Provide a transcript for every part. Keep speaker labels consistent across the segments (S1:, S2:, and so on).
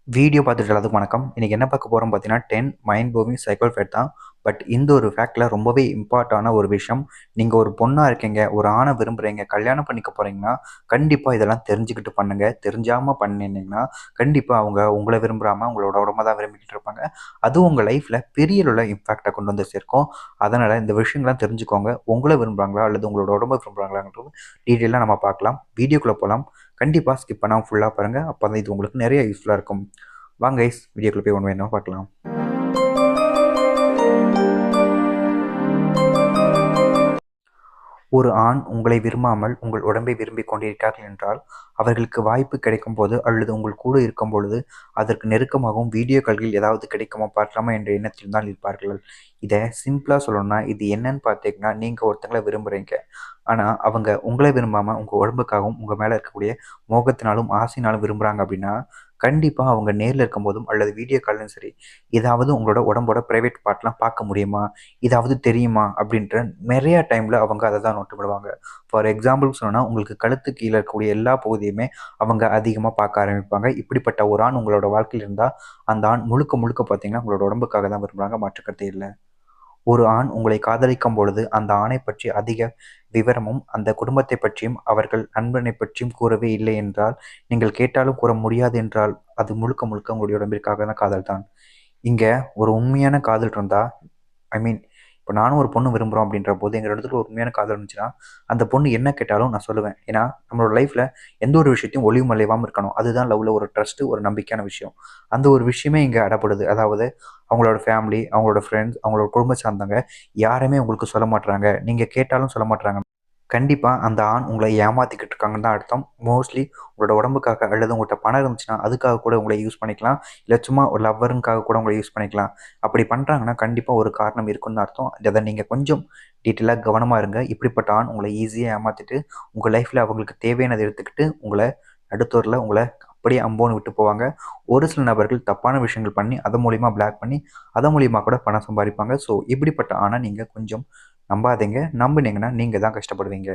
S1: Video பார்த்துட்டு எல்லாத்துக்கும் வணக்கம். இன்னைக்கு என்ன பார்க்க போறோம் பார்த்தீங்கன்னா, 10 மைண்ட் ப்ளோவிங் சைக்கிள் ஃபேக்ட் தான். பட் இந்த ஒரு ஃபேக்ட்ல ரொம்பவே இம்பார்ட்டான ஒரு விஷயம். நீங்க ஒரு பொண்ணா இருக்கீங்க, ஒரு ஆண விரும்புறீங்க, கல்யாணம் பண்ணிக்க போறீங்கன்னா, கண்டிப்பா இதெல்லாம் தெரிஞ்சுக்கிட்டு பண்ணுங்க. தெரிஞ்சாம பண்ணினீங்கன்னா, கண்டிப்பா அவங்க உங்கள விரும்பாம உங்களோட உடம்ப தான் விரும்பிக்கிட்டு இருப்பாங்க. அதுவும் உங்க லைஃப்ல பெரிய அளவுல இம்பாக்ட்ட கொண்டு வந்து சேர்க்கும். அதனால இந்த விஷயங்கள்லாம் தெரிஞ்சுக்கோங்க. உங்கள விரும்புறாங்களா? அல்லது உங்களோட உடம்ப விரும்புறாங்களான்றது டீட்டெயிலா நம்ம பார்க்கலாம். வீடியோக்குள்ள போலாம். கண்டிப்பா ஸ்கிப் பண்ணாம ஃபுல்லா பாருங்க. அப்பதான் இது உங்களுக்கு நிறைய யூஸ்ஃபுல்லா இருக்கும். வாங்க கைஸ், வீடியோக்குள்ள போய் ஒன்று வேணுமா பார்க்கலாம். ஒரு ஆண் உங்களை விரும்பாமல் உங்கள் உடம்பை விரும்பிக் கொண்டிருக்கிறார்கள் என்றால், அவர்களுக்கு வாய்ப்பு கிடைக்கும்போது அல்லது உங்கள் கூட இருக்கும் பொழுது அதற்கு நெருக்கமாகவும் வீடியோ கால்களில் ஏதாவது கிடைக்குமா பார்க்கலாமா என்ற எண்ணத்தில் தான் இருப்பார்கள். இதை சிம்பிளா சொல்லணும்னா, இது என்னன்னு பார்த்தீங்கன்னா, நீங்க ஒருத்தங்களை விரும்புறீங்க. ஆனா அவங்க உங்களை விரும்பாம உங்க உடம்புக்காகவும் உங்க மேல இருக்கக்கூடிய மோகத்தினாலும் ஆசையினாலும் விரும்புறாங்க அப்படின்னா, கண்டிப்பா அவங்க நேர்ல இருக்கும்போதும் அல்லது வீடியோ கால்லையும் சரி, ஏதாவது உங்களோட உடம்போட பிரைவேட் பார்ட்லாம் பார்க்க முடியுமா? இதாவது தெரியுமா? அப்படின்ற நிறைய டைம்ல அவங்க அதை தான் நோட்டமிடுவாங்க. ஃபார் எக்ஸாம்பிள் சொன்னா, உங்களுக்கு கழுத்து கீழ இருக்கக்கூடிய எல்லா பகுதியுமே அவங்க அதிகமா பார்க்க ஆரம்பிப்பாங்க. இப்படிப்பட்ட ஒரு ஆண் உங்களோட வாழ்க்கையில இருந்தா, அந்த ஆண் முழுக்க முழுக்க பார்த்தீங்கன்னா, உங்களோட உடம்புக்காக தான் விரும்புறாங்க. மாற்று கருத்தே இல்ல. ஒரு ஆண் உங்களை காதலிக்கும் பொழுது அந்த ஆணைப் பற்றி அதிக விவரமும் அந்த குடும்பத்தைப் பற்றியும் அவர்கள் நண்பனைப் பற்றியும் கூறவே இல்லை என்றால், நீங்கள் கேட்டாலும் கூற முடியாது என்றால், அது முழுக்க முழுக்க உங்களுடைய உடம்பிற்கான காதல் தான். இங்க ஒரு உண்மையான காதல் இருந்தா, ஐ மீன், இப்போ நானும் ஒரு பொண்ணு விரும்புகிறோம் அப்படின்ற போது எங்கள் இடத்துல ஒரு உண்மையான காதல் இருந்துச்சுன்னா, அந்த பொண்ணு என்ன கேட்டாலும் நான் சொல்லுவேன். ஏன்னா நம்மளோட லைஃப்ல எந்த ஒரு விஷயத்தையும் ஒளிவு மறைவாம இருக்கணும். அதுதான் லவ்ல ஒரு ட்ரஸ்ட், ஒரு நம்பிக்கையான விஷயம். அந்த ஒரு விஷயமே இங்க அடப்படுது. அதாவது அவங்களோட ஃபேமிலி, அவங்களோட ஃப்ரெண்ட்ஸ், அவங்களோட குடும்ப சார்ந்தவங்க யாருமே உங்களுக்கு சொல்ல மாட்றாங்க. நீங்க கேட்டாலும் சொல்ல மாட்றாங்க. கண்டிப்பா அந்த ஆண் உங்கள ஏமாத்திக்கிட்டு இருக்காங்கன்னு தான் அர்த்தம். மோஸ்ட்லி உங்களோட உடம்புக்காக அல்லது உங்கள்ட்ட பணம் இருந்துச்சுன்னா, அதுக்காக கூட உங்கள யூஸ் பண்ணிக்கலாம். இல்ல சும்மா ஒரு லவ்வருக்காக கூட உங்கள யூஸ் பண்ணிக்கலாம். அப்படி பண்றாங்கன்னா, கண்டிப்பா ஒரு காரணம் இருக்குன்னு தான் அர்த்தம். அத நீங்க கொஞ்சம் டீட்டெயிலா கவனமா இருங்க. இப்படிப்பட்ட ஆண் உங்கள ஈஸியா ஏமாத்திட்டு, உங்க லைஃப்ல அவங்களுக்கு தேவையானத எடுத்துக்கிட்டு, உங்கள நடுத்தூர்ல உங்கள அப்படியே அம்போன்னு விட்டு போவாங்க. ஒரு சில நபர்கள் தப்பான விஷயங்கள் பண்ணி, அதன் மூலியமா பிளாக் பண்ணி, அதன் மூலியமா கூட பணம் சம்பாதிப்பாங்க. ஸோ இப்படிப்பட்ட ஆண நீங்க கொஞ்சம் நம்பாதீங்க. நம்புனீங்கன்னா நீங்க தான் கஷ்டப்படுவீங்க.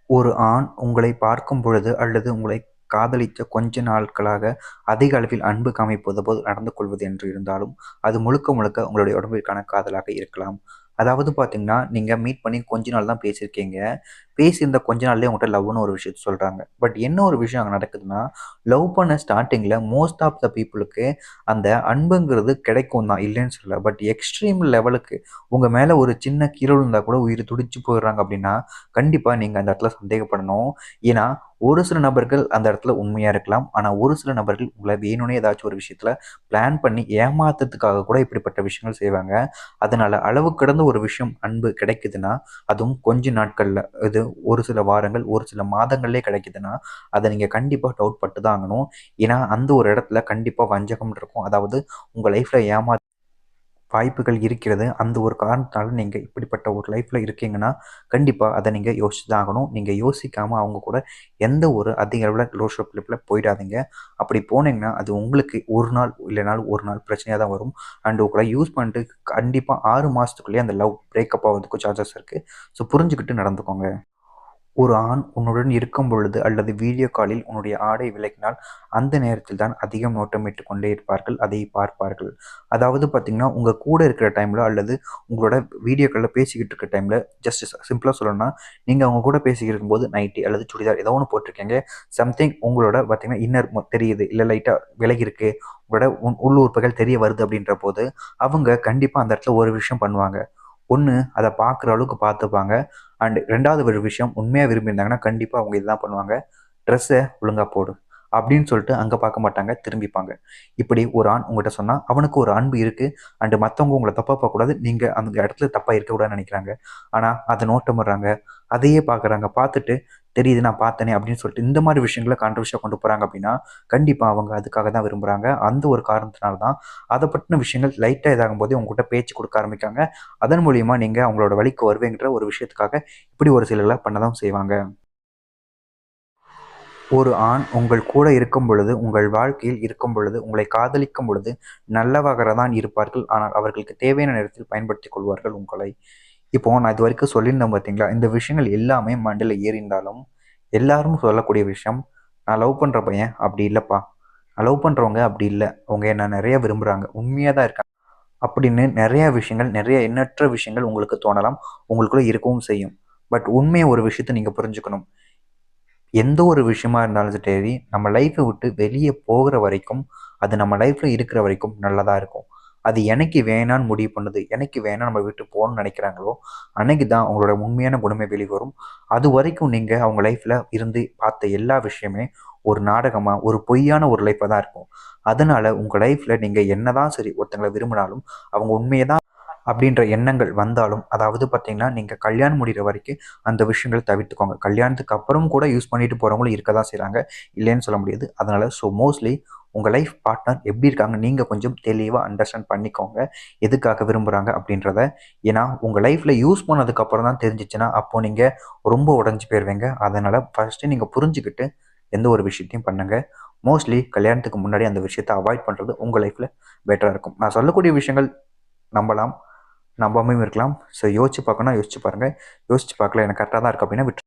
S1: ஒரு ஆண் உங்களை பார்க்கும் பொழுது அல்லது உங்களை காதலித்த கொஞ்ச நாட்களாக அதிக அளவில் அன்பு காமிப்பது போல் நடந்து கொள்வது என்று இருந்தாலும், அது முழுக்க முழுக்க உங்களுடைய உடம்பிற்கான காதலாக இருக்கலாம். அதாவது பார்த்தீங்கன்னா, நீங்க மீட் பண்ணி கொஞ்ச நாள் தான் பேசியிருக்கீங்க. பேசியிருந்த கொஞ்ச நாள்லயே உங்கள்ட்ட லவ்வுன்னு ஒரு விஷயத்த சொல்றாங்க. பட் என்ன ஒரு விஷயம் அங்க நடக்குதுன்னா, லவ் பண்ண ஸ்டார்ட்டிங்ல மோஸ்ட் ஆஃப் த பீப்பிளுக்கு அந்த அன்புங்கிறது கிடைக்கும் தான், இல்லைன்னு சொல்லல. பட் எக்ஸ்ட்ரீம் லெவலுக்கு உங்க மேல ஒரு சின்ன கீறல் விழுந்தா கூட உயிர் துடிச்சு போயிடுறாங்க அப்படின்னா, கண்டிப்பா நீங்க அந்த இடத்துல சந்தேகப்படணும். ஏன்னா, ஒரு சில நபர்கள் அந்த இடத்துல உண்மையா இருக்கலாம். ஆனா, ஒரு சில நபர்கள் உங்கள வேணும்னே ஏதாச்சும் ஒரு விஷயத்துல பிளான் பண்ணி ஏமாத்துறதுக்காக கூட இப்படிப்பட்ட விஷயங்கள் செய்வாங்க. அதனால அளவு கடந்த ஒரு விஷயம் அன்பு கிடைக்குதுன்னா, அதுவும் கொஞ்ச நாட்கள்ல, இது ஒரு சில வாரங்கள், ஒரு சில மாதங்கள்லயே கிடைக்குதுன்னா, அத நீங்க கண்டிப்பா டவுட் பட்டு தான் ஆகணும். ஏன்னா, அந்த ஒரு இடத்துல கண்டிப்பா வஞ்சகம் இருக்கும். அதாவது உங்க லைஃப்ல வாய்ப்புகள் இருக்கிறது. அந்த ஒரு காரணத்தினால நீங்க இப்படிப்பட்ட ஒரு லைஃப்ல இருக்கீங்கன்னா, கண்டிப்பா அத நீங்க யோசிச்சு தான் ஆகணும். நீங்க யோசிக்காம அவங்க கூட எந்த ஒரு அதிக அளவுல ரிலேஷன்ஷிப்ல போயிடாதீங்க. அப்படி போனீங்கன்னா, அது உங்களுக்கு ஒரு நாள் இல்லனாலும் ஒரு நாள் பிரச்சனையா தான் வரும். அண்ட் உங்கள யூஸ் பண்ணிட்டு கண்டிப்பா 6 மாசத்துக்குள்ளேயே அந்த லவ் பிரேக்கப் ஆவறதுக்கும் சான்சஸ் இருக்கு. ஸோ புரிஞ்சுகிட்டு நடந்துக்கோங்க. ஒரு ஆண் உன்னுடன் இருக்கும் பொழுது அல்லது வீடியோ காலில் உன்னுடைய ஆடை விலகினால் அந்த நேரத்தில் தான் அதிகம் நோட்டமிட்டு கொண்டே இருப்பார்கள், அதை பார்ப்பார்கள். அதாவது பார்த்தீங்கன்னா, உங்க கூட இருக்கிற டைம்ல அல்லது உங்களோட வீடியோ கால்ல பேசிக்கிட்டு இருக்க டைம்ல ஜஸ்ட் சிம்பிளா சொல்லணும்னா, நீங்க அவங்க கூட பேசிக்கிட்டு இருக்கும்போது நைட்டி அல்லது சுடிதார் ஏதோ ஒண்ணு போட்டிருக்கீங்க. சம்திங் உங்களோட பார்த்தீங்கன்னா இன்னர் தெரியுது. இல்ல லைட்டா விலகியிருக்கு. உங்களோட உள் உறுப்புகள் தெரிய வருது அப்படின்ற போது, அவங்க கண்டிப்பா அந்த இடத்துல ஒரு விஷயம் பண்ணுவாங்க. ஒண்ணு அத பார்க்குற அளவுக்கு பார்த்துப்பாங்க. அண்ட் 2வது ஒரு விஷயம், உண்மையா விரும்பியிருந்தாங்கன்னா, கண்டிப்பா அவங்க இதுதான் பண்ணுவாங்க. "ட்ரெஸ்ஸ ஒழுங்கா போடு" அப்படின்னு சொல்லிட்டு அங்க பார்க்க மாட்டாங்க, திரும்பிப்பாங்க. இப்படி ஒரு ஆண் உங்ககிட்ட சொன்னா, அவனுக்கு ஒரு அன்பு இருக்கு. அண்ட் மத்தவங்க உங்கள தப்பா பார்க்கக்கூடாது. நீங்க அந்த இடத்துல தப்பா இருக்கக்கூடாதுன்னு நெனைக்கிறாங்க. ஆனா, அத நோட்டமிடுறாங்க. அதையே பார்க்குறாங்க. பார்த்துட்டு, "தெரியுது நான் பார்த்தேனே" அப்படின்னு சொல்லிட்டு இந்த மாரி விஷயங்கள கான்ட்ரோவர்ஷியா கொண்டு போறாங்க அப்படின்னா, கண்டிப்பா அவங்க அதுக்காக தான் விரும்புறாங்க. அந்த ஒரு காரணத்தினால தான், அத பத்தின விஷயங்கள் லைட்டா இதாகும்போதே உங்ககிட்ட பேச்சு குடுக்க ஆரம்பிக்காங்க. அதன் மூலியமா நீங்க அவங்களோட வழிக்கு வருவீங்கன்ற ஒரு விஷயத்துக்காக, இப்படி ஒரு சிலர்லாம் பண்ண தான் செய்வாங்க. ஒரு ஆண் உங்கள் கூட இருக்கும் பொழுது, உங்கள் வாழ்க்கையில் இருக்கும் பொழுது, உங்களை காதலிக்கும் பொழுது நல்லவராக தான் இருப்பார்கள். ஆனால் அவர்களுக்கு தேவையான நேரத்தில் பயன்படுத்திக் கொள்வார்கள் உங்களை. இப்போ நான் இதுவரைக்கும் சொல்லியிருந்தேன் பார்த்தீங்களா, இந்த விஷயங்கள் எல்லாமே மண்டையில ஏறியிருந்தாலும், எல்லாரும் சொல்லக்கூடிய விஷயம், "நான் லவ் பண்ற பையன் அப்படி இல்லப்பா. லவ் பண்ணுறவங்க அப்படி இல்லை, அவங்க என்ன நிறைய விரும்புகிறாங்க, உண்மையாக தான் இருக்காங்க அப்படின்னு நிறையா விஷயங்கள், நிறைய எண்ணற்ற விஷயங்கள் உங்களுக்கு தோணலாம், உங்களுக்குள்ள இருக்கவும் செய்யும். பட் உண்மையை ஒரு விஷயத்த நீங்கள் புரிஞ்சுக்கணும். எந்த ஒரு விஷயமா இருந்தாலும் சரி, நம்ம லைஃப்பை விட்டு வெளியே போகிற வரைக்கும், அது நம்ம லைஃப்பில் இருக்கிற வரைக்கும் நல்லதாக இருக்கும். அது என்னைக்கு வேணான்னு முடிவு பண்ணுது, என்னைக்கு வேணாம் நம்ம விட்டு போகணும்னு நினைக்கிறாங்களோ, அன்னைக்கு தான் அவங்களோட உண்மையான குணமே வெளிவரும். அது வரைக்கும் நீங்கள் அவங்க லைஃப்பில் இருந்து பார்த்த எல்லா விஷயமே ஒரு நாடகமாக, ஒரு பொய்யான ஒரு லைஃப்பாக தான் இருக்கும். அதனால் உங்கள் லைஃப்பில் நீங்கள் என்ன தான் சரி ஒருத்தங்களை விரும்பினாலும், அவங்க உண்மையை தான் அப்படின்ற எண்ணங்கள் வந்தாலும், அதாவது பார்த்தீங்கன்னா, நீங்க கல்யாணம் முடியிற வரைக்கும் அந்த விஷயங்கள் தவிர்த்துக்கோங்க. கல்யாணத்துக்கு அப்புறம் கூட யூஸ் பண்ணிட்டு போறவங்களும் இருக்க தான் செய்றாங்க. இல்லைன்னு சொல்ல முடியாது. அதனால மோஸ்ட்லி உங்க லைஃப் பார்ட்னர் எப்படி இருக்காங்க, நீங்க கொஞ்சம் தெளிவா அண்டர்ஸ்டாண்ட் பண்ணிக்கோங்க. எதுக்காக விரும்புறாங்க அப்படின்றத. ஏன்னா, உங்க லைஃப்ல யூஸ் பண்ணதுக்கு அப்புறம் தான் தெரிஞ்சுச்சுன்னா, அப்போ நீங்க ரொம்ப உடைஞ்சு போயிருவீங்க. அதனால ஃபர்ஸ்ட்டு நீங்க புரிஞ்சுக்கிட்டு எந்த ஒரு விஷயத்தையும் பண்ணுங்க. மோஸ்ட்லி கல்யாணத்துக்கு முன்னாடி அந்த விஷயத்த அவாய்ட் பண்றது உங்க லைஃப்ல பெட்டரா இருக்கும். நான் சொல்லக்கூடிய விஷயங்கள் நம்பலாம். நம்பாமையும் இருக்கலாம். ஸோ யோசிச்சு பார்க்கணும்னா யோசிச்சு பாருங்க. யோசிச்சு பார்க்கல எனக்கு கரெக்ட்டா தான் இருக்கு அப்படின்னா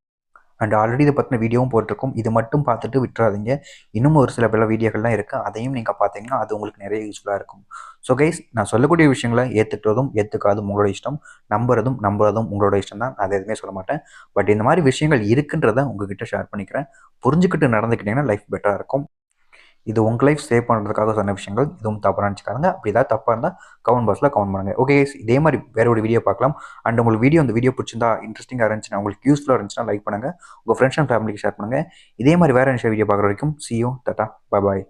S1: அண்ட் ஆல்ரெடி இத பத்தின வீடியோவும் போட்டிருக்கோம். இது மட்டும் பார்த்துட்டு விட்டுறாதீங்க. இன்னும் ஒரு சில பல வீடியோக்கள்லாம் இருக்கு. அதையும் நீங்க பார்த்தீங்கன்னா, அது உங்களுக்கு நிறைய யூஸ்ஃபுல்லா இருக்கும். ஸோ கைஸ், நான் சொல்லக்கூடிய விஷயங்கள ஏத்துக்கிறதும், ஏத்துக்காததும் உங்களோட இஷ்டம். நம்புறதும் உங்களோட இஷ்டம் தான். நான் அத எதுவுமே சொல்ல மாட்டேன். பட் இந்த மாரி விஷயங்கள் இருக்குன்றத உங்ககிட்ட ஷேர் பண்ணிக்கிறேன். புரிஞ்சுக்கிட்டு நடந்துக்கிட்டீங்கன்னா லைஃப் பெட்டரா இருக்கும். இது உங்க லைஃப் சேவ் பண்ணுறதுக்காக சொன்ன விஷயங்கள். இதுவும் தப்பாக நினச்சிக்காதுங்க. அப்படி ஏதாவது தப்பாக இருந்தால் கமெண்ட் பாக்ஸில் கமெண்ட் பண்ணுங்க. ஓகே, இதே மாதிரி வேற ஒரு வீடியோ பார்க்கலாம். அண்ட் உங்களுக்கு இந்த வீடியோ பிடிச்சிருந்தா, இன்ட்ரெஸ்டிங்காக இருந்துச்சுன்னா, உங்களுக்கு யூஸ்ஃபுல்லாக இருந்துச்சுன்னா லைக் பண்ணுங்க. உங்கள் ஃப்ரெண்ட்ஸ் அண்ட் ஃபேமிலிக்கு ஷேர் பண்ணுங்க. இதே மாதிரி வேற என்ன வீடியோ பார்க்குற வரைக்கும் see you, Tata, bye bye.